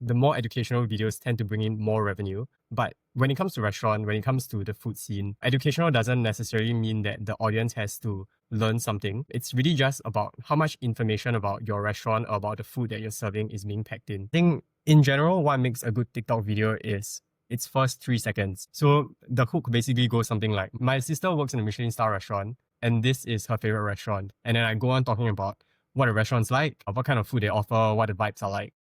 the more educational videos tend to bring in more revenue. But when it comes to restaurant, when it comes to the food scene, educational doesn't necessarily mean that the audience has to learn something. It's really just about how much information about your restaurant or about the food that you're serving is being packed in. I think in general, what makes a good TikTok video is its first 3 seconds. So the hook basically goes something like, my sister works in a Michelin star restaurant and this is her favorite restaurant. And then I go on talking about what a restaurant's like, what kind of food they offer, what the vibes are like.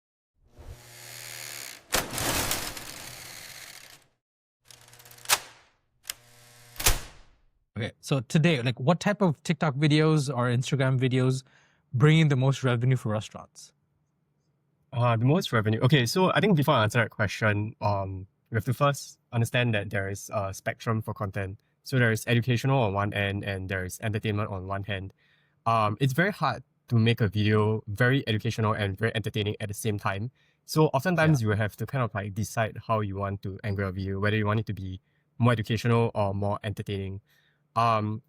Okay, so today, like what type of TikTok videos or Instagram videos bring in the most revenue for restaurants? The most revenue. Okay, so I think before I answer that question, we have to first understand that there is a spectrum for content. So there is educational on one end and there is entertainment on one hand. It's very hard to make a video very educational and very entertaining at the same time. So oftentimes you will have to kind of like decide how you want to angle a video, whether you want it to be more educational or more entertaining.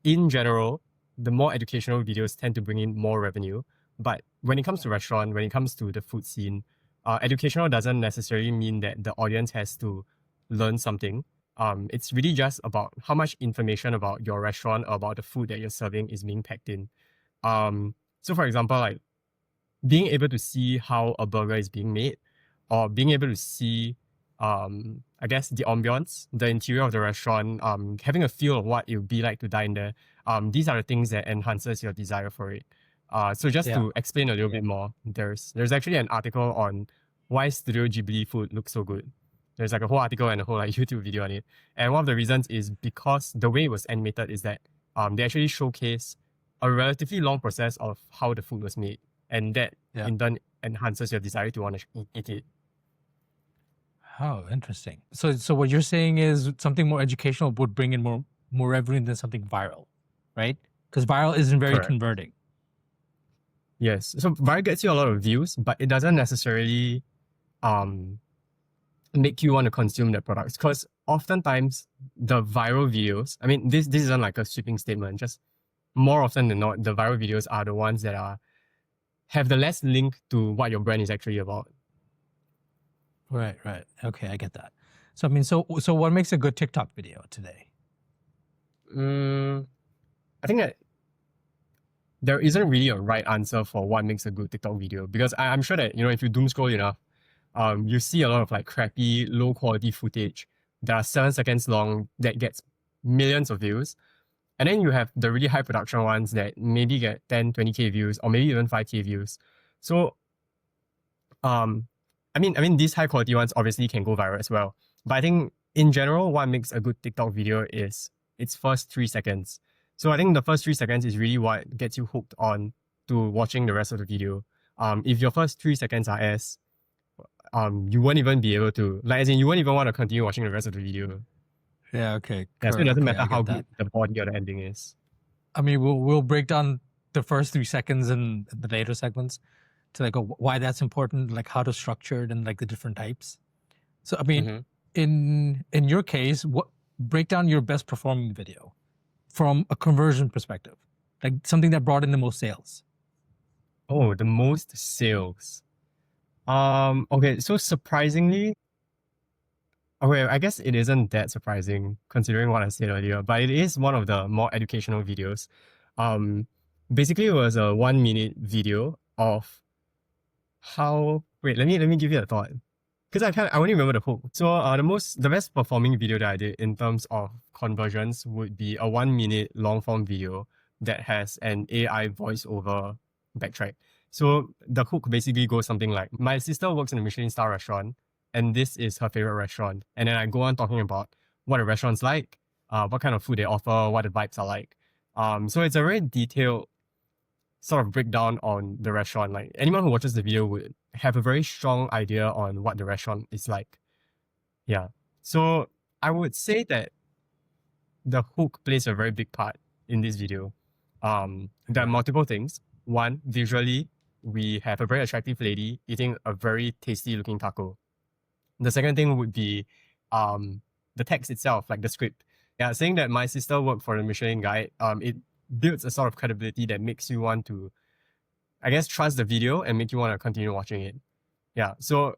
In general, the more educational videos tend to bring in more revenue. But when it comes to restaurant, when it comes to the food scene, educational doesn't necessarily mean that the audience has to learn something. It's really just about how much information about your restaurant or about the food that you're serving is being packed in. So for example, like being able to see how a burger is being made, or being able to see I guess the ambience, the interior of the restaurant, having a feel of what it would be like to dine there. These are the things that enhances your desire for it. So just to explain a little bit more, there's actually an article on why Studio Ghibli food looks so good. There's like a whole article and a whole like YouTube video on it. And one of the reasons is because the way it was animated is that they actually showcase a relatively long process of how the food was made. And that in turn enhances your desire to want to eat it. Oh, interesting. So what you're saying is something more educational would bring in more revenue than something viral, right? Because viral isn't very Correct. converting. Yes. So viral gets you a lot of views, but it doesn't necessarily make you want to consume the products. Because oftentimes the viral videos, I mean, this isn't like a sweeping statement, just more often than not, the viral videos are the ones that have the less link to what your brand is actually about. Right. Okay, I get that. So I mean, so what makes a good TikTok video today? I think that there isn't really a right answer for what makes a good TikTok video, because I'm sure that, if you doom scroll enough, you see a lot of like crappy, low quality footage that are 7 seconds long that gets millions of views. And then you have the really high production ones that maybe get 10, 20K views or maybe even 5K views. So, I mean, these high quality ones obviously can go viral as well. But I think in general, what makes a good TikTok video is its first 3 seconds. So I think the first 3 seconds is really what gets you hooked on to watching the rest of the video. If your first 3 seconds are you won't even be able to, like, as in you won't even want to continue watching the rest of the video. Yeah, okay. Yeah, so it doesn't matter how good the body or the ending is. I mean, we'll break down the first 3 seconds in the later segments to like why that's important, like how to structure it and like the different types. So I mean, in your case, break down your best performing video from a conversion perspective, like something that brought in the most sales. Oh, the most sales. Okay, so surprisingly, okay, I guess it isn't that surprising considering what I said earlier, but it is one of the more educational videos. Basically it was a 1 minute video of how, wait, let me give you a thought. Because I only remember the hook. So the best performing video that I did in terms of conversions would be a 1 minute long form video that has an AI voiceover backtrack. So the hook basically goes something like, my sister works in a Michelin star restaurant and this is her favorite restaurant. And then I go on talking about what a restaurant's like, what kind of food they offer, what the vibes are like. So it's a very detailed sort of breakdown on the restaurant. Like anyone who watches the video would have a very strong idea on what the restaurant is like. Yeah. So I would say that the hook plays a very big part in this video. There are multiple things. One, visually, we have a very attractive lady eating a very tasty looking taco. The second thing would be the text itself, like the script. Yeah, saying that my sister worked for the Michelin Guide, it builds a sort of credibility that makes you want to, I guess, trust the video and make you want to continue watching it. Yeah, so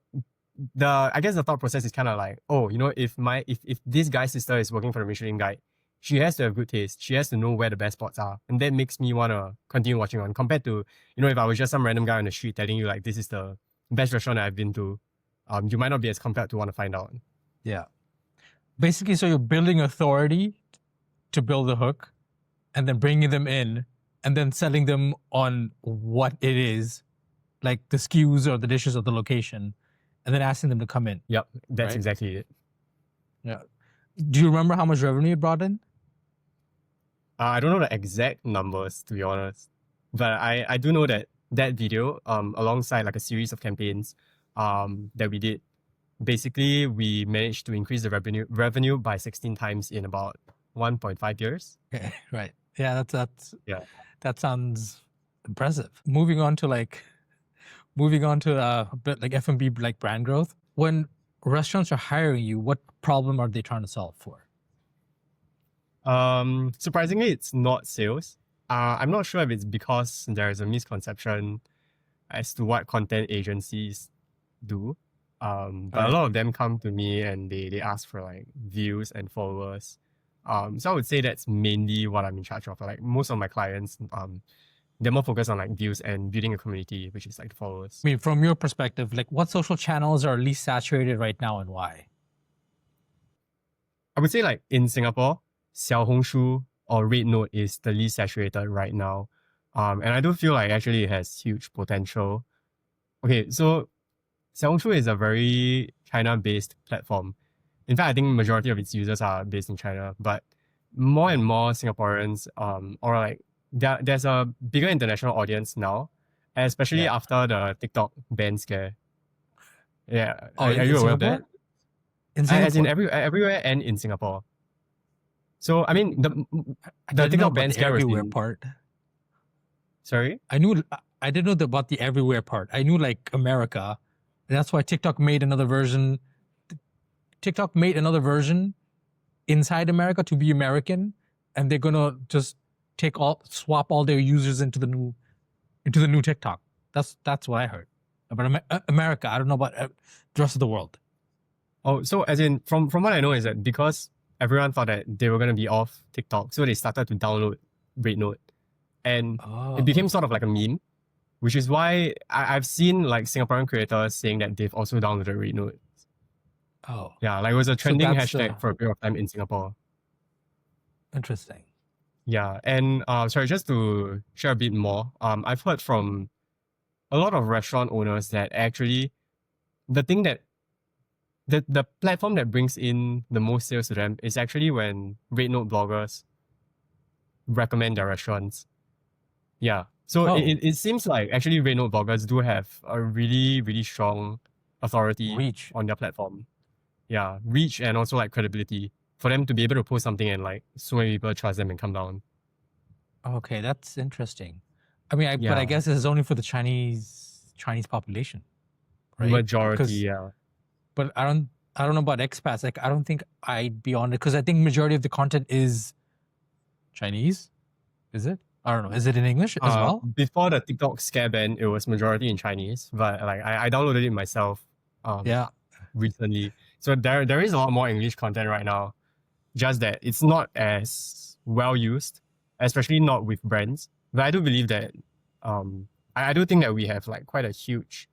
I guess the thought process is kind of like, oh, if this guy's sister is working for the Michelin Guide, she has to have good taste. She has to know where the best spots are, and that makes me want to continue watching on. Compared to if I was just some random guy on the street telling you like this is the best restaurant I've been to, you might not be as compelled to want to find out. Yeah. Basically, so you're building authority to build a hook, and then bringing them in, and then selling them on what it is, like the SKUs or the dishes or the location, and then asking them to come in. Yep, that's Right? exactly it. Yeah. Do you remember how much revenue it brought in? I don't know the exact numbers, to be honest, but I do know that video, alongside like a series of campaigns, that we did, basically we managed to increase the revenue by 16 times in about 1.5 years. Okay, right. Yeah, Yeah. that sounds impressive. Moving on to a bit like F&B, like brand growth. When restaurants are hiring you, what problem are they trying to solve for? Surprisingly, it's not sales. I'm not sure if it's because there is a misconception as to what content agencies do. But a Right. lot of them come to me and they ask for like views and followers. So I would say that's mainly what I'm in charge of. Like most of my clients, they're more focused on like views and building a community, which is like the followers. I mean, from your perspective, like what social channels are least saturated right now and why? I would say like in Singapore, Xiaohongshu or Red Note is the least saturated right now. And I do feel like actually it has huge potential. Okay, so Xiaohongshu is a very China-based platform. In fact, I think majority of its users are based in China, but more and more Singaporeans, or like there's a bigger international audience now, especially Yeah. after the TikTok ban scare. Yeah, Oh, are in you aware of that? Singapore? In As in Singapore? everywhere and in Singapore. So I mean I the didn't know TikTok about ban the scare was everywhere in, part. sorry? I didn't know about the everywhere part. I knew like America, and that's why TikTok made another version. TikTok made another version inside America to be American, and they're gonna just swap all their users into the new TikTok. That's what I heard about America. I don't know about the rest of the world. Oh, so as in from what I know is that because everyone thought that they were gonna be off TikTok, so they started to download Red Note. And it became sort of like a meme, which is why I've seen like Singaporean creators saying that they've also downloaded Red Note. Oh, Yeah, like it was a trending that's hashtag for a period of time in Singapore. interesting. Yeah, and sorry, just to share a bit more, I've heard from a lot of restaurant owners that actually the thing that the platform that brings in the most sales to them is actually when Red Note bloggers recommend their restaurants. Yeah. So Oh. it seems like actually Red Note bloggers do have a really, really strong authority Reach. on their platform. Yeah, reach and also like credibility for them to be able to post something and like so many people trust them and come down. Okay, that's interesting. I mean, but Yeah. I guess it's only for the Chinese population, right? Majority, yeah. But I don't know about expats. Like I don't think I'd be on it because I think majority of the content is Chinese. Is it? I don't know. Is it in English as well? Before the TikTok scare ban, it was majority in Chinese, but like I downloaded it myself. Yeah. Recently, so there is a lot more English content right now. Just that it's not as well used, especially not with brands. But I do believe that, I do think that we have like quite a huge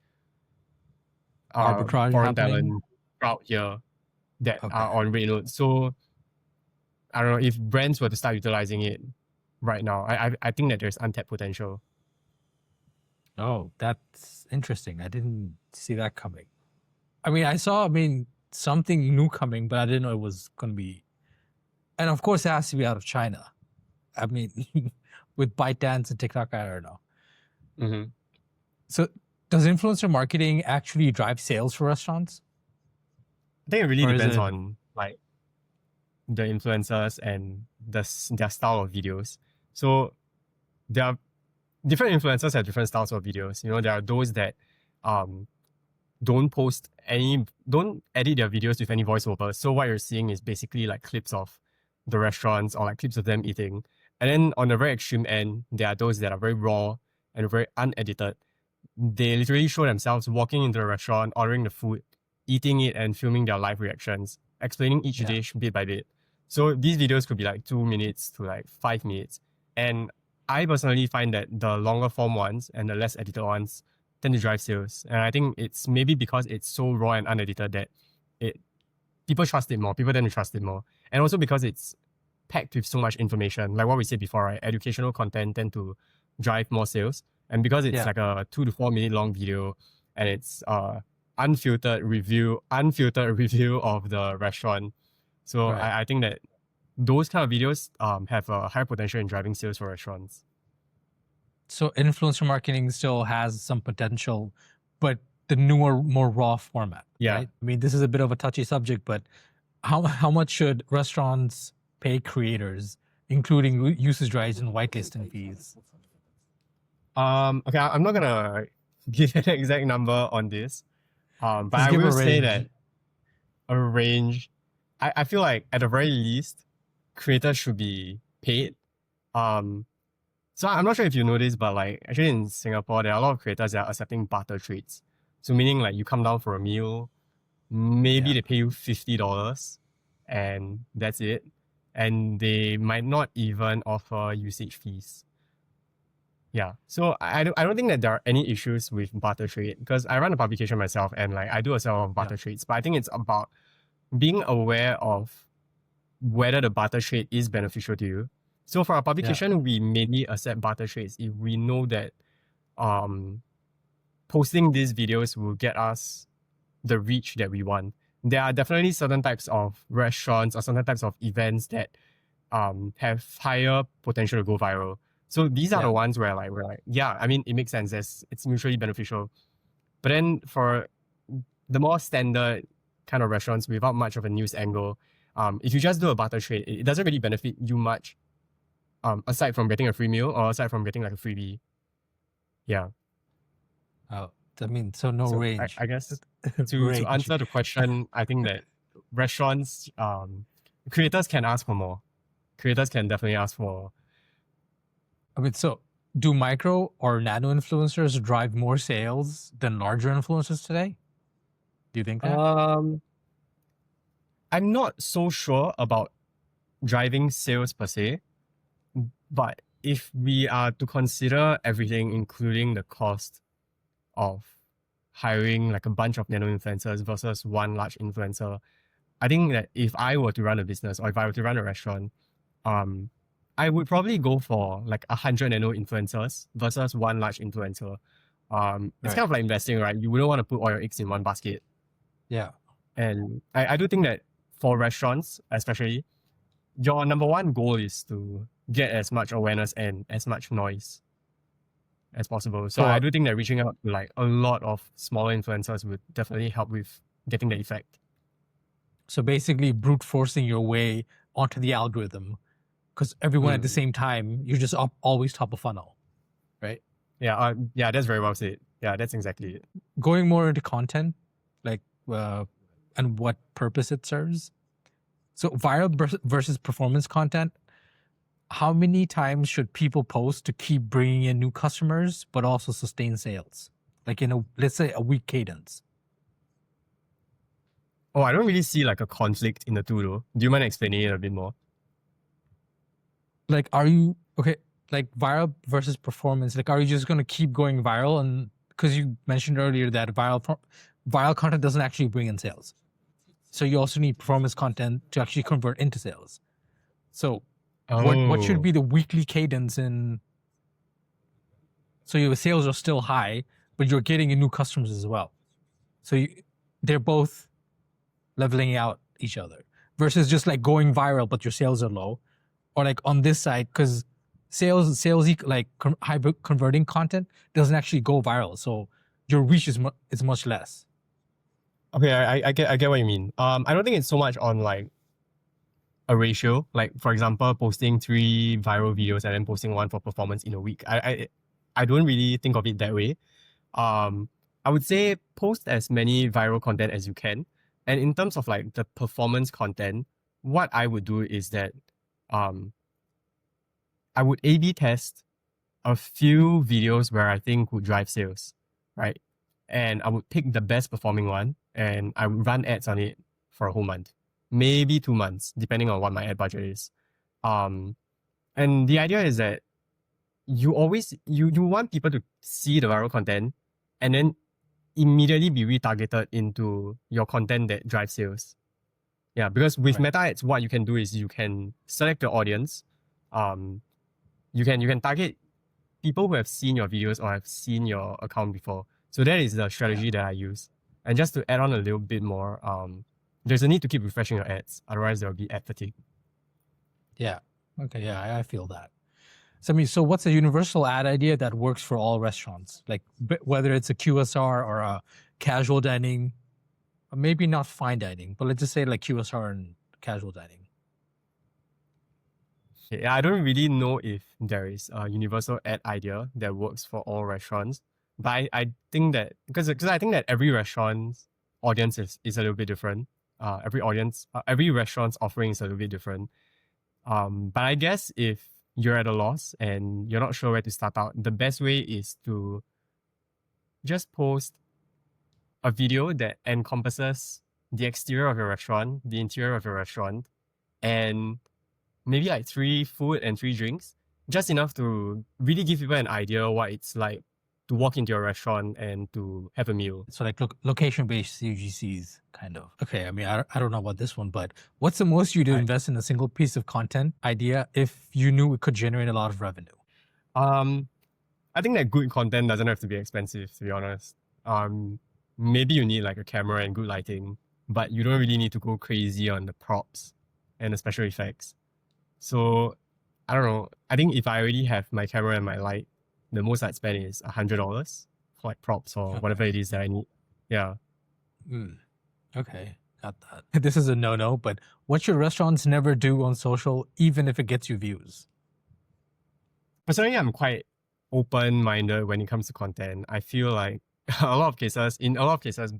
Arbitrage foreign happening. talent crowd here that Okay. are on Red Note. So I don't know if brands were to start utilizing it right now. I think that there's untapped potential. Oh, that's interesting. I didn't see that coming. I mean, I saw something new coming, but I didn't know it was going to be. And of course, it has to be out of China. I mean, with ByteDance and TikTok, I don't know. Mm-hmm. So, does influencer marketing actually drive sales for restaurants? I think it really Or is depends it- on like the influencers and their style of videos. So there are different influencers have different styles of videos. You know, there are those that don't edit their videos with any voiceover. So what you're seeing is basically like clips of the restaurants or like clips of them eating. And then on the very extreme end, there are those that are very raw and very unedited. They literally show themselves walking into the restaurant, ordering the food, eating it and filming their live reactions, explaining each dish bit by bit. So these videos could be like 2 minutes to like 5 minutes. And I personally find that the longer form ones and the less edited ones tend to drive sales. And I think it's maybe because it's so raw and unedited that people trust it more. People tend to trust it more. And also because it's packed with so much information. Like what we said before, right? Educational content tend to drive more sales. And because it's like a 2 to 4 minute long video and it's unfiltered review of the restaurant. So I think that those kind of videos have a higher potential in driving sales for restaurants. So influencer marketing still has some potential, but the newer, more raw format. Yeah. Right? I mean, this is a bit of a touchy subject, but how much should restaurants pay creators, including usage rights and whitelisting fees? Okay, I'm not gonna give an exact number on this. But Just I give a will say range. that a range, I feel like at the very least, creators should be paid. So I'm not sure if you know this, but like actually in Singapore, there are a lot of creators that are accepting barter trades. So meaning like you come down for a meal, maybe they pay you $50 and that's it. And they might not even offer usage fees. Yeah. So I don't think that there are any issues with barter trade because I run a publication myself and like I do a sell of barter trades, but I think it's about being aware of whether the barter trade is beneficial to you. So for our publication, we mainly accept barter trades if we know that posting these videos will get us the reach that we want. There are definitely certain types of restaurants or certain types of events that have higher potential to go viral. So these are the ones where like we're like, yeah, I mean it makes sense. It's mutually beneficial. But then for the more standard kind of restaurants without much of a news angle, if you just do a barter trade, it doesn't really benefit you much. Aside from getting a free meal or aside from getting like a freebie. Yeah. Oh, I mean, so no range. I guess to answer the question, I think that restaurants, creators can ask for more. Creators can definitely ask for. I mean, so do micro or nano influencers drive more sales than larger influencers today? Do you think that? I'm not so sure about driving sales per se, but if we are to consider everything, including the cost of hiring like a bunch of nano influencers versus one large influencer, I think that if I were to run a business or if I were to run a restaurant, I would probably go for like 100 nano influencers versus one large influencer. It's kind of like investing, right? You wouldn't want to put all your eggs in one basket. Yeah. And I do think that for restaurants, especially, your number one goal is to get as much awareness and as much noise as possible. So I do think that reaching out to like a lot of smaller influencers would definitely help with getting the effect. So basically brute forcing your way onto the algorithm, because everyone at the same time, you're just always top of funnel, right? Yeah, that's very well said. Yeah, that's exactly it. Going more into content, like and what purpose it serves. So viral versus performance content, how many times should people post to keep bringing in new customers, but also sustain sales? Like in let's say a week cadence. Oh, I don't really see like a conflict in the two though. Do you mind explaining it a bit more? Like, are you, okay, like viral versus performance, like are you just going to keep going viral? And because you mentioned earlier that viral content doesn't actually bring in sales. So you also need performance content to actually convert into sales. So what should be the weekly cadence in, so your sales are still high, but you're getting in new customers as well. So they're both leveling out each other versus just like going viral, but your sales are low. Or like on this side, because sales like high converting content doesn't actually go viral. So your reach is much less. Okay, I get what you mean. I don't think it's so much on like a ratio. Like for example, posting 3 viral videos and then posting 1 for performance in a week. I don't really think of it that way. I would say post as many viral content as you can. And in terms of like the performance content, what I would do is that I would A/B test a few videos where I think would drive sales, right? And I would pick the best performing one and I run ads on it for a whole month, maybe 2 months, depending on what my ad budget is. And the idea is that you always you want people to see the viral content and then immediately be retargeted into your content that drives sales. Yeah, because with meta ads, what you can do is you can select your audience. You can target people who have seen your videos or have seen your account before. So that is the strategy that I use. And just to add on a little bit more, there's a need to keep refreshing your ads, otherwise there will be ad fatigue. Yeah. Okay. Yeah, I feel that. So I mean, so what's a universal ad idea that works for all restaurants? Like whether it's a QSR or a casual dining, or maybe not fine dining, but let's just say like QSR and casual dining. Yeah, I don't really know if there is a universal ad idea that works for all restaurants, but I think that because I think that every restaurant's audience is a little bit different. Every restaurant's offering is a little bit different. But I guess if you're at a loss and you're not sure where to start out, the best way is to just post a video that encompasses the exterior of your restaurant, the interior of your restaurant, and maybe like 3 food and 3 drinks, just enough to really give people an idea what it's like to walk into your restaurant and to have a meal. So like location-based UGCs, kind of. Okay, I mean, I don't know about this one, but what's the most you'd invest in a single piece of content idea if you knew it could generate a lot of revenue? I think that good content doesn't have to be expensive, to be honest. Maybe you need like a camera and good lighting, but you don't really need to go crazy on the props and the special effects. So I don't know. I think if I already have my camera and my light, the most I'd spend is $100 for like props or whatever it is that I need. Yeah. Okay, got that. This is a no-no, but what should restaurants never do on social, even if it gets you views? Personally, I'm quite open-minded when it comes to content. I feel like in a lot of cases,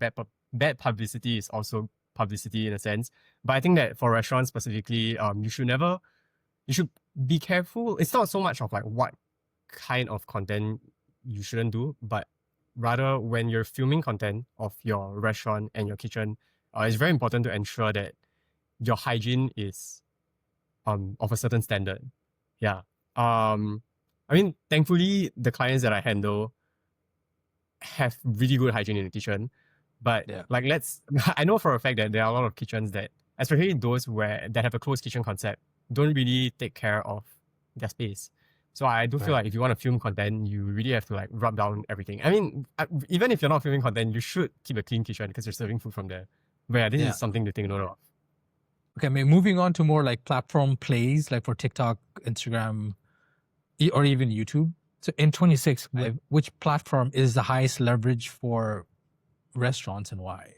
bad publicity is also publicity in a sense. But I think that for restaurants specifically, you should be careful. It's not so much of like what kind of content you shouldn't do, but rather when you're filming content of your restaurant and your kitchen, it's very important to ensure that your hygiene is of a certain standard. Yeah. I mean, thankfully, the clients that I handle have really good hygiene in the kitchen. But like I know for a fact that there are a lot of kitchens that, especially those that have a closed kitchen concept, don't really take care of their space. So I do feel like if you want to film content, you really have to like rub down everything. I mean, even if you're not filming content, you should keep a clean kitchen because you're serving food from there. But yeah, this is something to take note of. Okay, I mean, moving on to more like platform plays, like for TikTok, Instagram, or even YouTube. So in 26, which platform is the highest leverage for restaurants and why?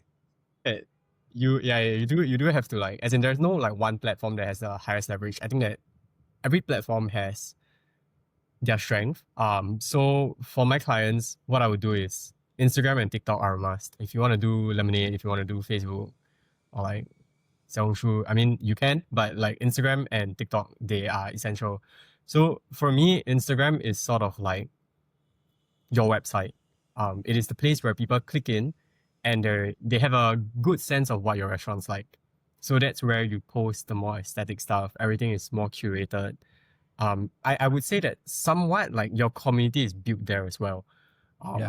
You do have to like, as in there's no like one platform that has the highest leverage. I think that every platform has their strength. So for my clients, what I would do is Instagram and TikTok are a must. If you want to do Lemonade, if you want to do Facebook or like Xiaohongshu, I mean, you can, but like Instagram and TikTok, they are essential. So for me, Instagram is sort of like your website. It is the place where people click in and they have a good sense of what your restaurant's like. So that's where you post the more aesthetic stuff. Everything is more curated. I would say that somewhat like your community is built there as well.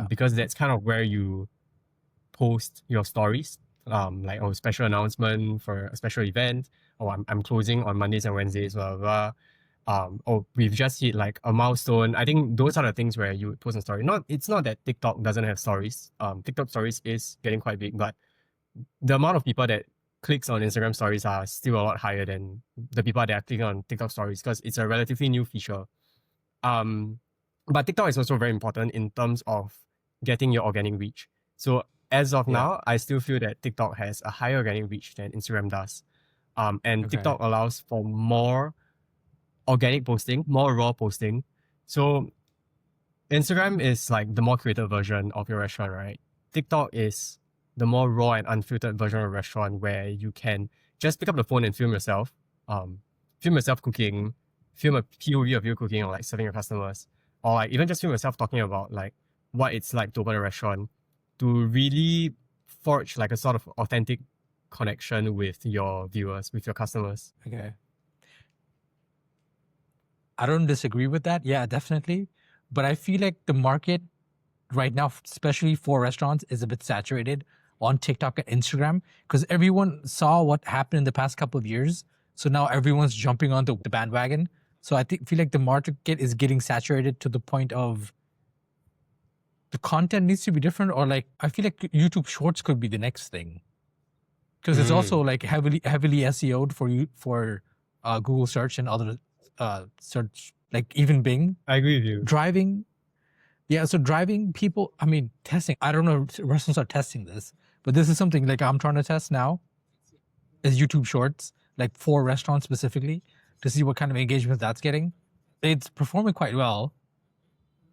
Because that's kind of where you post your stories. Like special announcement for a special event, or I'm closing on Mondays and Wednesdays, blah, blah, blah. We've just hit like a milestone. I think those are the things where you would post a story. It's not that TikTok doesn't have stories. TikTok stories is getting quite big, but the amount of people that clicks on Instagram stories are still a lot higher than the people that are clicking on TikTok stories because it's a relatively new feature. But TikTok is also very important in terms of getting your organic reach. So as of now, I still feel that TikTok has a higher organic reach than Instagram does. And TikTok allows for more organic posting, more raw posting. So Instagram is like the more creative version of your restaurant, right? TikTok is the more raw and unfiltered version of a restaurant where you can just pick up the phone and film yourself cooking, film a POV of you cooking or like serving your customers, or like even just film yourself talking about like what it's like to open a restaurant, to really forge like a sort of authentic connection with your viewers, with your customers. Okay. I don't disagree with that. Yeah, definitely. But I feel like the market right now, especially for restaurants, is a bit saturated on TikTok and Instagram because everyone saw what happened in the past couple of years. So now everyone's jumping on the bandwagon. So I feel like the market is getting saturated to the point of the content needs to be different, or like I feel like YouTube Shorts could be the next thing because it's also like heavily SEO'd for Google search and other search, like even Bing. I agree with you. Driving, yeah. So driving people, I mean, testing. I don't know if restaurants are testing this, but this is something like I'm trying to test now. Is YouTube Shorts, like for restaurants specifically, to see what kind of engagement that's getting. It's performing quite well,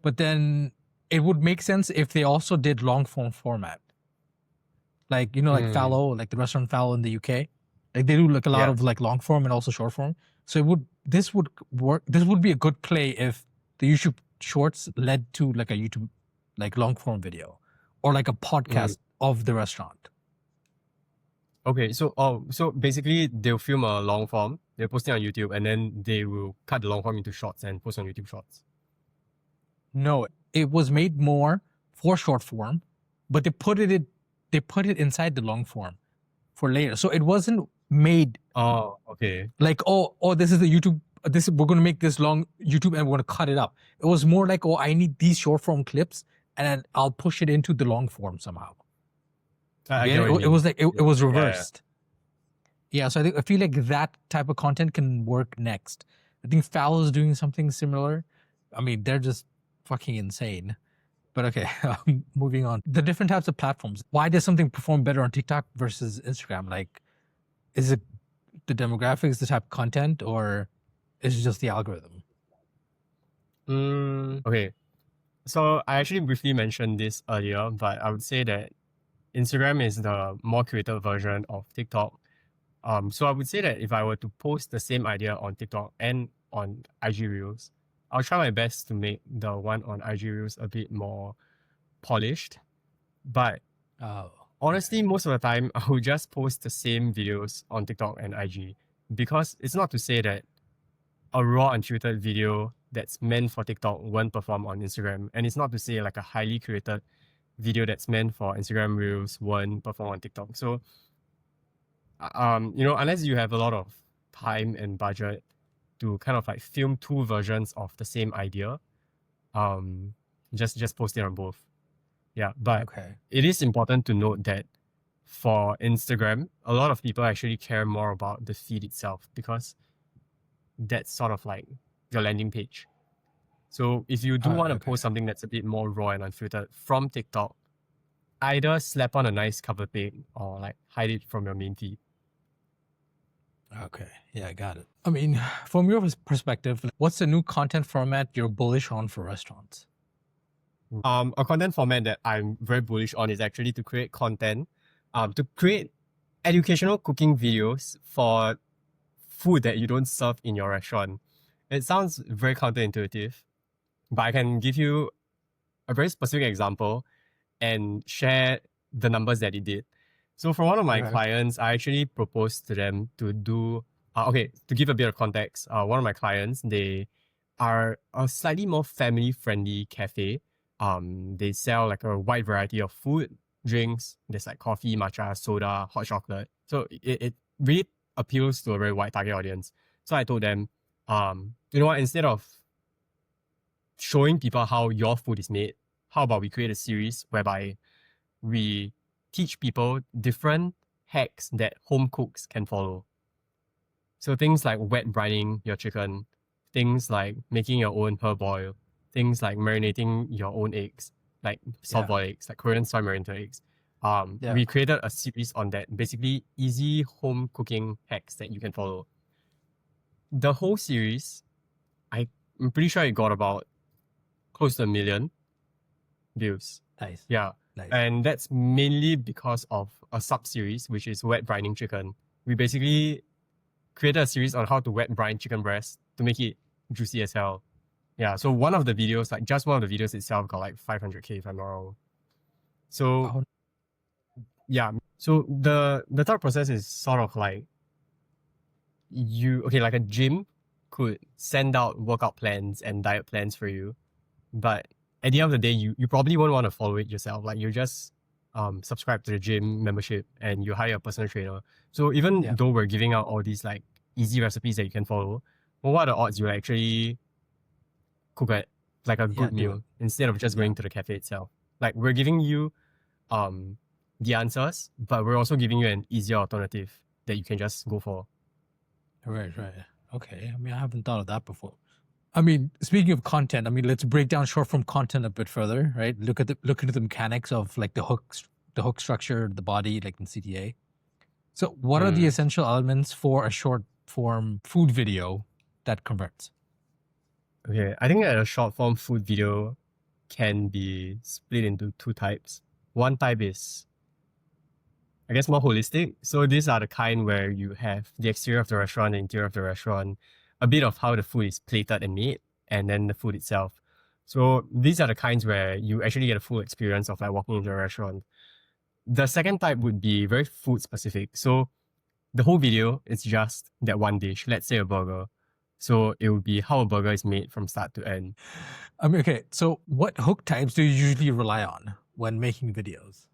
but then it would make sense if they also did long form format. Like, you know, like Fallow, like the restaurant Fallow in the UK. Like they do like a lot of like long form and also short form. So this would work. This would be a good play if the YouTube Shorts led to like a YouTube, like long form video or like a podcast of the restaurant. Okay, so so basically they'll film a long form, they'll post it on YouTube, and then they will cut the long form into shorts and post on YouTube Shorts. No, it was made more for short form, but they put it inside the long form for later. So it wasn't made. Oh, okay. Like this is the YouTube. We're gonna make this long YouTube and we're gonna cut it up. It was more like I need these short form clips and then I'll push it into the long form somehow. It was like it was reversed. Yeah, so I feel like that type of content can work next. I think Fallow's doing something similar. I mean, they're just fucking insane. But okay, moving on. The different types of platforms. Why does something perform better on TikTok versus Instagram? Like, is it the demographics, the type of content, or is it just the algorithm? Okay. So I actually briefly mentioned this earlier, but I would say that Instagram is the more curated version of TikTok. So I would say that if I were to post the same idea on TikTok and on IG Reels, I'll try my best to make the one on IG Reels a bit more polished. But honestly, most of the time, I will just post the same videos on TikTok and IG because it's not to say that a raw, uncurated video that's meant for TikTok won't perform on Instagram. And it's not to say like a highly curated video that's meant for Instagram Reels won't perform on TikTok. So, unless you have a lot of time and budget to kind of like film two versions of the same idea, just post it on both. Yeah, but it is important to note that for Instagram, a lot of people actually care more about the feed itself because that's sort of like your landing page. So if you do want to post something that's a bit more raw and unfiltered from TikTok, either slap on a nice cover pic or like hide it from your main feed. Okay, yeah, I got it. I mean, from your perspective, what's the new content format you're bullish on for restaurants? A content format that I'm very bullish on is actually to create content, to create educational cooking videos for food that you don't serve in your restaurant. It sounds very counterintuitive, but I can give you a very specific example and share the numbers that it did. So for one of my clients, I actually proposed to them to do, to give a bit of context, one of my clients, they are a slightly more family-friendly cafe. They sell like a wide variety of food, drinks. There's like coffee, matcha, soda, hot chocolate. So it really appeals to a very wide target audience. So I told them, you know what, instead of showing people how your food is made, how about we create a series whereby we teach people different hacks that home cooks can follow. So things like wet brining your chicken, things like making your own herb oil, things like marinating your own eggs, like soft-boiled eggs, like Korean soy marinated eggs. We created a series on that, basically easy home cooking hacks that you can follow. The whole series, I'm pretty sure it got about close to 1 million views. Nice. Yeah. Nice. And that's mainly because of a sub-series, which is wet brining chicken. We basically created a series on how to wet brine chicken breast to make it juicy as hell. Yeah, so one of the videos, like just one of the videos itself got like 500K if I'm not wrong. So Yeah. So the thought process is sort of like like a gym could send out workout plans and diet plans for you, but at the end of the day, you probably won't want to follow it yourself. Like you just subscribe to the gym membership and you hire a personal trainer. So even Yeah. though we're giving out all these like easy recipes that you can follow, well, what are the odds you actually cook at like a good do it. meal instead of just going to the cafe itself? Like we're giving you the answers, but we're also giving you an easier alternative that you can just go for. Right. Okay. I mean, I haven't thought of that before. I mean, speaking of content, I mean, let's break down short form content a bit further, right? Look into the mechanics of like the hook structure, the body, like in CTA. So, what are the essential elements for a short form food video that converts? Okay, I think that a short form food video can be split into two types. One type is, I guess, more holistic. So these are the kind where you have the exterior of the restaurant, the interior of the restaurant, a bit of how the food is plated and made, and then the food itself. So these are the kinds where you actually get a full experience of like walking into a restaurant. The second type would be very food specific. So the whole video is just that one dish, let's say a burger. So it would be how a burger is made from start to end. I mean, okay, so what hook types do you usually rely on when making videos?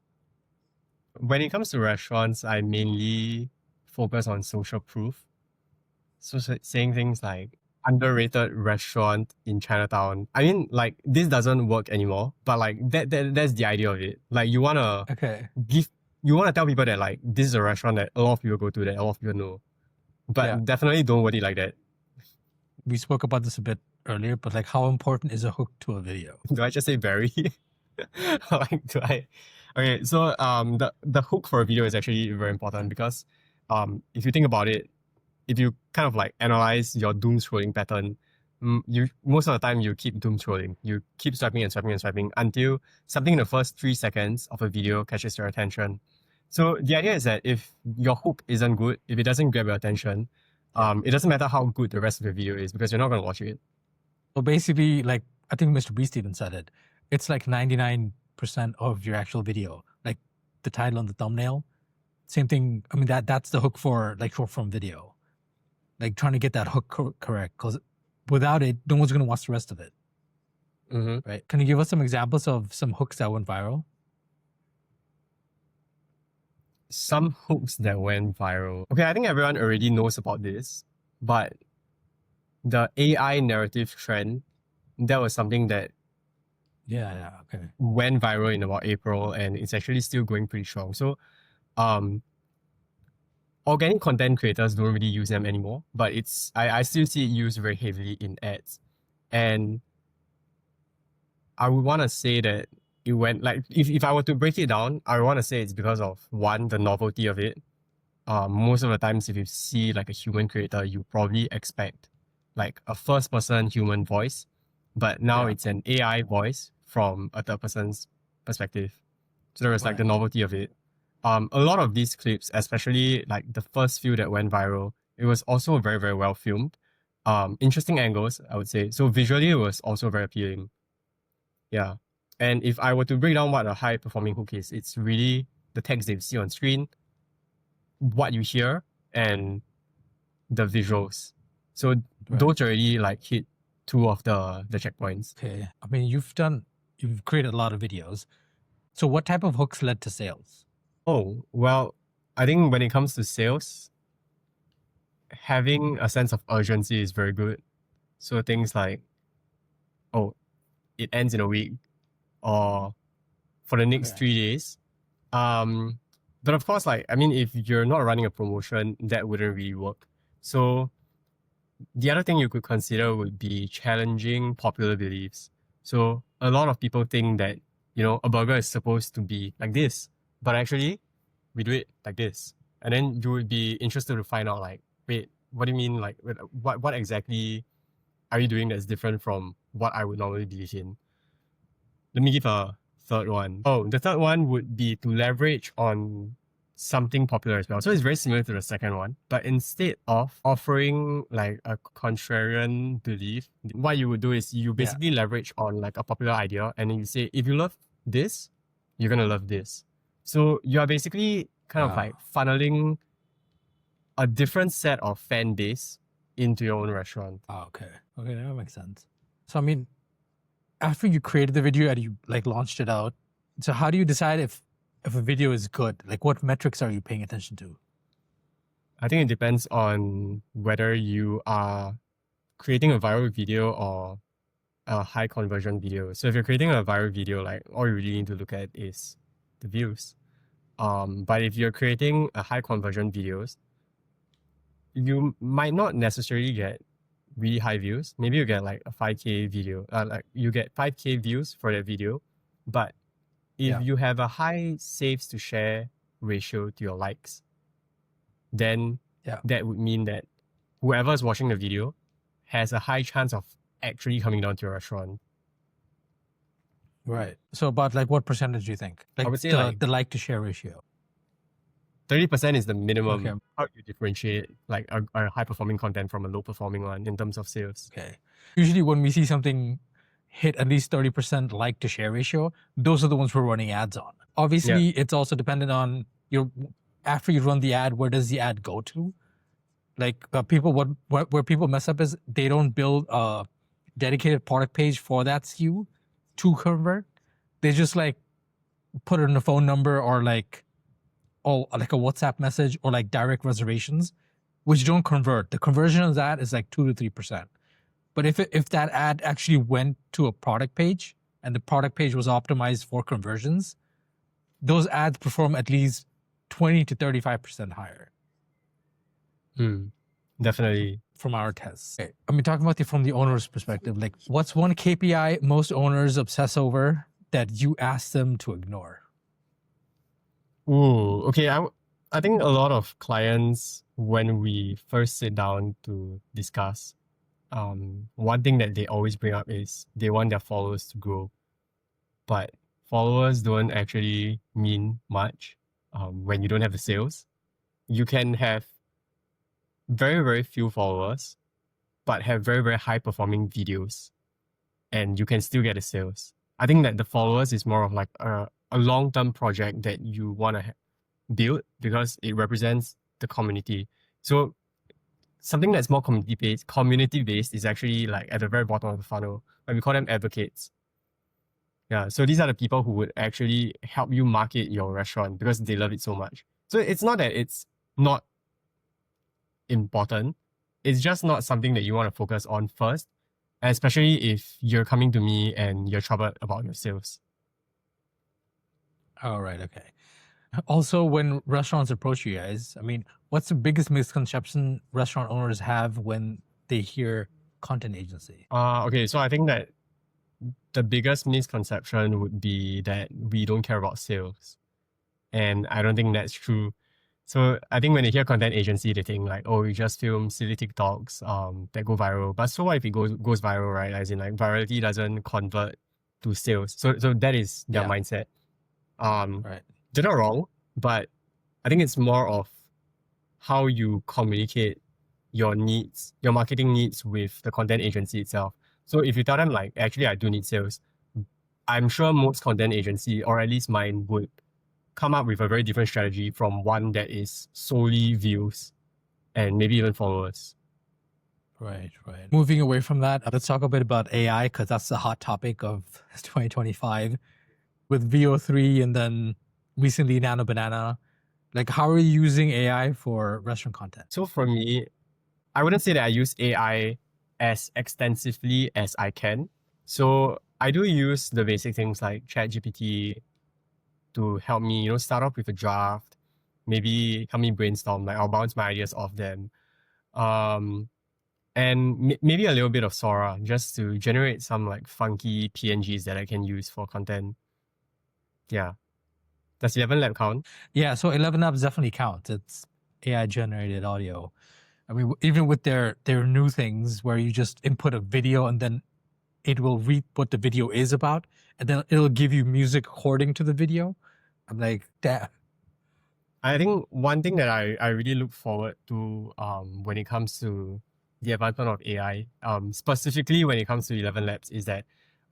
When it comes to restaurants, I mainly focus on social proof. So saying things like underrated restaurant in Chinatown. I mean, like this doesn't work anymore, but like that's the idea of it. Like you wanna tell people that like this is a restaurant that a lot of people go to, that a lot of people know. But definitely don't word it like that. We spoke about this a bit earlier, but like how important is a hook to a video? Do I just say very? Like do I? Okay, so the hook for a video is actually very important because if you think about it, if you kind of like analyze your doom scrolling pattern, you most of the time you keep doom scrolling. You keep swiping and swiping and swiping until something in the first 3 seconds of a video catches your attention. So the idea is that if your hook isn't good, if it doesn't grab your attention, it doesn't matter how good the rest of the video is because you're not going to watch it. So basically, like I think Mr. Beast even said it, it's like 99% of your actual video, like the title and the thumbnail. Same thing. I mean, that's the hook for like short form video. Like trying to get that hook correct, because without it, no one's going to watch the rest of it. Right? Can you give us some examples of some hooks that went viral? Some hooks that went viral. Okay, I think everyone already knows about this, but the AI narrative trend, that was something that went viral in about April, and it's actually still going pretty strong. So organic content creators don't really use them anymore, but I still see it used very heavily in ads. And I would want to say that it went, like, if I were to break it down, I would want to say it's because of, one, the novelty of it. Most of the times, if you see like a human creator, you probably expect like a first person human voice, but now it's an AI voice from a third person's perspective. So there was like the novelty of it. A lot of these clips, especially like the first few that went viral, it was also very, very well filmed. Interesting angles, I would say. So visually, it was also very appealing. Yeah. And if I were to break down what a high performing hook is, it's really the text that you see on screen, what you hear, and the visuals. So those already like hit two of the checkpoints. Okay. I mean, you've created a lot of videos. So what type of hooks led to sales? Oh, well, I think when it comes to sales, having a sense of urgency is very good. So things like, oh, it ends in a week or for the next 3 days. But of course, like, I mean, if you're not running a promotion, that wouldn't really work. So the other thing you could consider would be challenging popular beliefs. So a lot of people think that, a burger is supposed to be like this, but actually we do it like this. And then you would be interested to find out like, wait, what do you mean? Like, what exactly are you doing that's different from what I would normally believe in? Let me give a third one. Oh, the third one would be to leverage on something popular as well. So it's very similar to the second one, but instead of offering like a contrarian belief, what you would do is you basically leverage on like a popular idea, and then you say, if you love this, you're gonna love this. So you are basically kind of like funneling a different set of fan base into your own restaurant. Okay, that makes sense. So I mean, after you created the video and you like launched it out, so how do you decide if a video is good? Like, what metrics are you paying attention to? I think it depends on whether you are creating a viral video or a high conversion video. So if you're creating a viral video, like all you really need to look at is the views. But if you're creating a high conversion videos, you might not necessarily get really high views. Maybe you get like a 5K video, like you get 5K views for that video. But if you have a high saves to share ratio to your likes, then that would mean that whoever is watching the video has a high chance of actually coming down to your restaurant. Right. So about like what percentage do you think? Like I would say the like to share ratio. 30% is the minimum. Okay. How do you differentiate like a high performing content from a low performing one in terms of sales? Okay. Usually when we see something hit at least 30% like to share ratio, those are the ones we're running ads on. Obviously, it's also dependent on after you run the ad, where does the ad go to? Like where people mess up is they don't build a dedicated product page for that SKU to convert. They just like put in a phone number or like a WhatsApp message or like direct reservations, which don't convert. The conversion of that is like 2 to 3%. But if that ad actually went to a product page and the product page was optimized for conversions, those ads perform at least 20 to 35% higher. Definitely. From our tests. Okay. I mean, talking about it from the owner's perspective, like what's one KPI most owners obsess over that you ask them to ignore? Ooh, okay. I think a lot of clients, when we first sit down to discuss, one thing that they always bring up is they want their followers to grow. But followers don't actually mean much when you don't have the sales. You can have very, very few followers, but have very, very high performing videos, and you can still get the sales. I think that the followers is more of like a long-term project that you want to build because it represents the community. So something that's more community-based is actually like at the very bottom of the funnel, and we call them advocates. Yeah, so these are the people who would actually help you market your restaurant because they love it so much. So it's not that it's not important. It's just not something that you want to focus on first, especially if you're coming to me and you're troubled about your sales. All right. Okay. Also, when restaurants approach you guys, I mean, what's the biggest misconception restaurant owners have when they hear content agency? Okay, so I think that the biggest misconception would be that we don't care about sales. And I don't think that's true. So I think when they hear content agency, they think like, oh, you just film silly TikToks that go viral. But so what if it goes viral, right? As in like virality doesn't convert to sales. So that is their mindset. Right. They're not wrong, but I think it's more of how you communicate your needs, your marketing needs with the content agency itself. So if you tell them like, actually I do need sales, I'm sure most content agency, or at least mine, would come up with a very different strategy from one that is solely views and maybe even followers. Right. Moving away from that, let's talk a bit about AI because that's the hot topic of 2025 with VO3 and then recently Nano Banana. Like, how are you using AI for restaurant content? So for me, I wouldn't say that I use AI as extensively as I can. So I do use the basic things like ChatGPT to help me, start off with a draft, maybe help me brainstorm, like I'll bounce my ideas off them. And maybe a little bit of Sora just to generate some like funky PNGs that I can use for content. Yeah. Does ElevenLabs count? Yeah, so ElevenLabs definitely counts. It's AI generated audio. I mean, even with their new things where you just input a video and then it will read what the video is about, and then it'll give you music according to the video. I'm like, damn. I think one thing that I really look forward to when it comes to the advancement of AI, specifically when it comes to ElevenLabs, is that,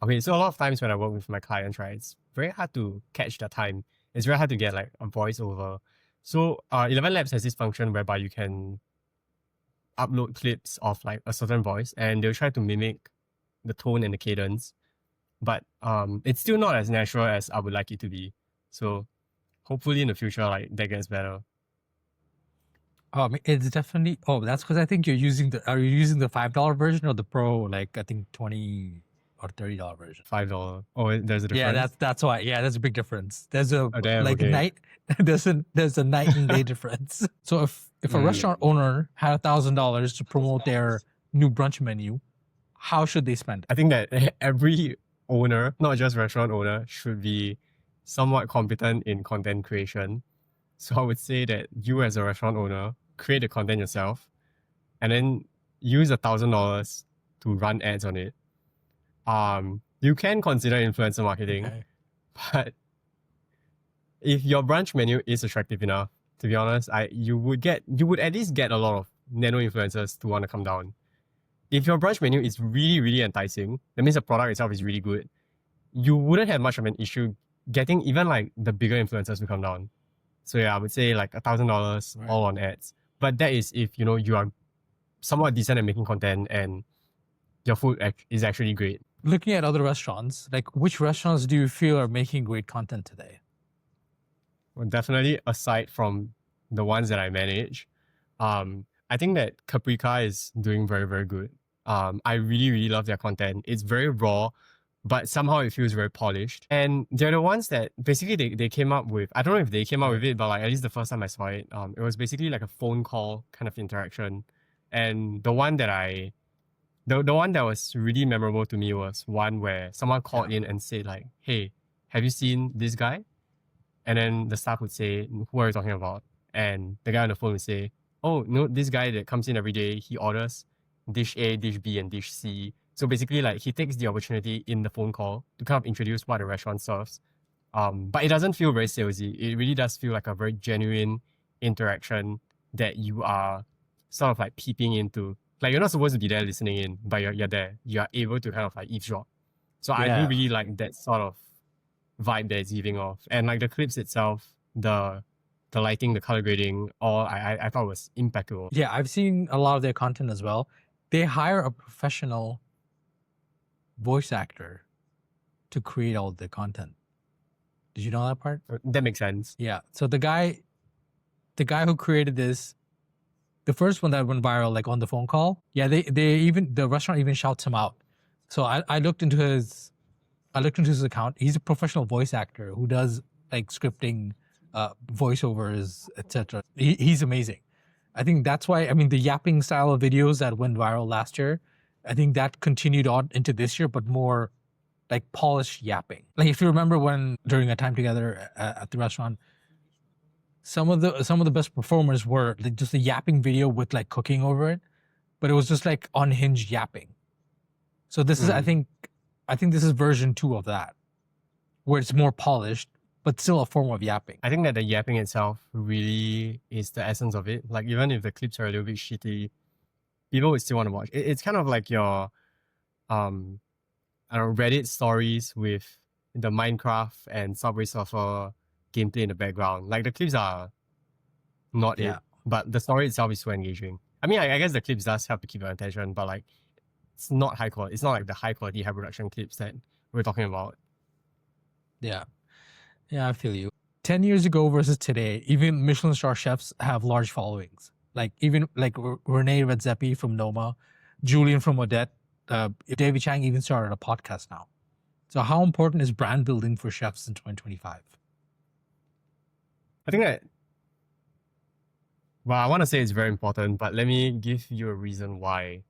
okay, so a lot of times when I work with my clients, right, it's very hard to catch the time. it's very hard to get like a voiceover. So ElevenLabs has this function whereby you can upload clips of like a certain voice and they'll try to mimic the tone and the cadence. But it's still not as natural as I would like it to be. So hopefully in the future, like that gets better. Oh, I mean, it's definitely. Oh, that's because I think you're using the. Are you using the $5 version or the Pro? Like I think $20 or $30 version. $5. Oh, there's a difference. Yeah, that's why. Yeah, there's a big difference. There's a damn, like okay. night. There's a night and day difference. So if a restaurant owner had $1,000 to promote their new brunch menu, how should they spend it? I think that every owner, not just restaurant owner, should be somewhat competent in content creation. So I would say that you as a restaurant owner, create the content yourself and then use $1,000 to run ads on it. You can consider influencer marketing, Okay. but if your brunch menu is attractive enough, to be honest, you would at least get a lot of nano influencers to want to come down. If your brunch menu is really, really enticing, that means the product itself is really good, you wouldn't have much of an issue getting even like the bigger influencers to come down. So yeah, I would say like $1,000 Right. all on ads. But that is if you are somewhat decent at making content and your food is actually great. Looking at other restaurants, like which restaurants do you feel are making great content today? Well, definitely aside from the ones that I manage, I think that Caprica is doing very, very good. I really, really love their content. It's very raw, but somehow it feels very polished. And they're the ones that basically they came up with, I don't know if they came up with it, but like at least the first time I saw it, it was basically like a phone call kind of interaction. And the one that the one that was really memorable to me was one where someone called in and said like, hey, have you seen this guy? And then the staff would say, who are you talking about? And the guy on the phone would say, oh, no, this guy that comes in every day, he orders dish A, dish B, and dish C. So basically, like, he takes the opportunity in the phone call to kind of introduce what the restaurant serves. But it doesn't feel very salesy. It really does feel like a very genuine interaction that you are sort of like peeping into. Like, you're not supposed to be there listening in, but you're there. You are able to kind of like eavesdrop. So I do really like that sort of vibe that it's giving off. And like the clips itself, the lighting, the color grading, all I thought was impeccable. Yeah, I've seen a lot of their content as well. They hire a professional voice actor to create all the content. Did you know that part? That makes sense. Yeah. So the guy who created this, the first one that went viral, like on the phone call, yeah, the restaurant even shouts him out. So I looked into his account. He's a professional voice actor who does like scripting, voiceovers, etc. He's amazing. I think that's why, I mean, the yapping style of videos that went viral last year, I think that continued on into this year, but more like polished yapping. Like if you remember when during a time together at the restaurant, some of the best performers were like just a yapping video with like cooking over it, but it was just like unhinged yapping. So this is, I think this is version 2 of that, where it's more polished, but still a form of yapping. I think that the yapping itself really is the essence of it. Like even if the clips are a little bit shitty, people would still want to watch. It's kind of like your I don't know, Reddit stories with the Minecraft and Subway Surfer gameplay in the background. Like the clips are not it, but the story itself is so engaging. I mean, I guess the clips does help to keep your attention, but like it's not high quality. It's not like the high quality, high production clips that we're talking about. Yeah. Yeah, I feel you. 10 years ago versus today, even Michelin star chefs have large followings. Like even like Renee Redzepi from Noma, Julian from Odette, David Chang even started a podcast now. So how important is brand building for chefs in 2025? I think that, well, I want to say it's very important, but let me give you a reason why. I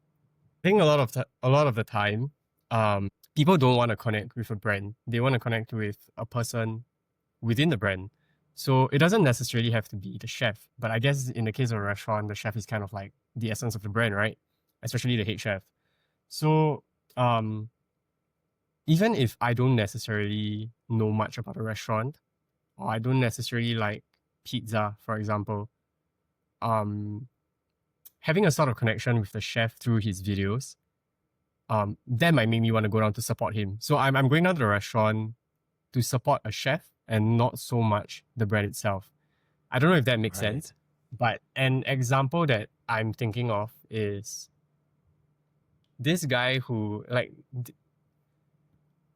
think a lot of the time, people don't want to connect with a brand. They want to connect with a person within the brand. So it doesn't necessarily have to be the chef, but I guess in the case of a restaurant, the chef is kind of like the essence of the brand, right? Especially the head chef. So even if I don't necessarily know much about a restaurant, or I don't necessarily like pizza, for example, having a sort of connection with the chef through his videos, that might make me want to go down to support him. So I'm going down to the restaurant to support a chef and not so much the bread itself. I don't know if that makes sense, but an example that I'm thinking of is this guy who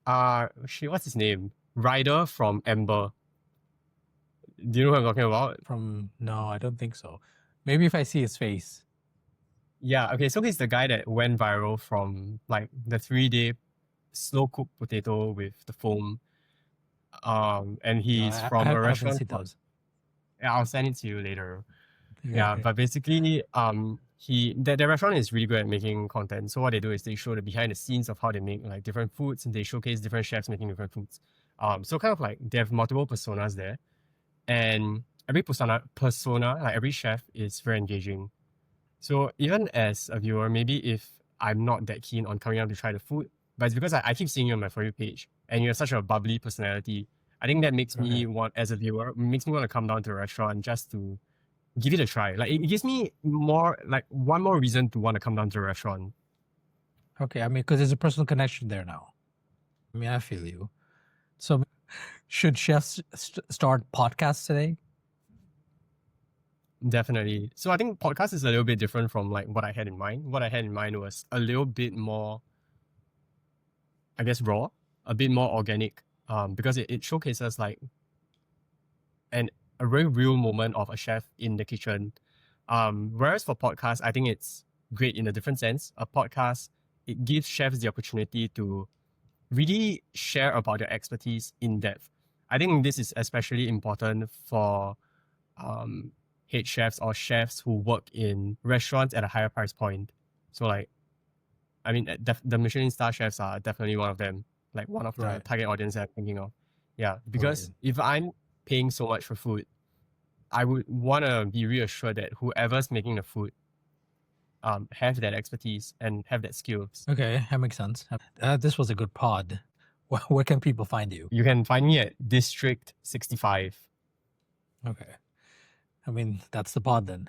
what's his name? Ryder from Amber. Do you know what I'm talking about? No, I don't think so. Maybe if I see his face. Yeah, okay, so he's the guy that went viral from like the 3-day slow cooked potato with the foam. And he's from a restaurant. Yeah, I'll send it to you later. Yeah, but basically, the restaurant is really good at making content. So what they do is they show the behind the scenes of how they make like different foods, and they showcase different chefs making different foods. So kind of like they have multiple personas there, and every persona, like every chef, is very engaging. So even as a viewer, maybe if I'm not that keen on coming out to try the food, but it's because I keep seeing you on my For You page, and you have such a bubbly personality. I think that makes me want, as a viewer, makes me want to come down to the restaurant just to give it a try. Like it gives me one more reason to want to come down to the restaurant. Okay, I mean, because there's a personal connection there now. I mean, I feel you. So, should chefs start podcasts today? Definitely. So I think podcast is a little bit different from like what I had in mind. What I had in mind was a little bit more, I guess, raw, a bit more organic, because it showcases like a very real moment of a chef in the kitchen. Whereas for podcasts, I think it's great in a different sense. A podcast, it gives chefs the opportunity to really share about their expertise in depth. I think this is especially important for head chefs or chefs who work in restaurants at a higher price point. So like, I mean, the Michelin star chefs are definitely one of them, like one of the target audience that I'm thinking of. Yeah, because if I'm paying so much for food, I would want to be reassured that whoever's making the food have that expertise and have that skills. Okay, that makes sense. This was a good pod. Where can people find you? You can find me at District 65. Okay. I mean, that's the pod then.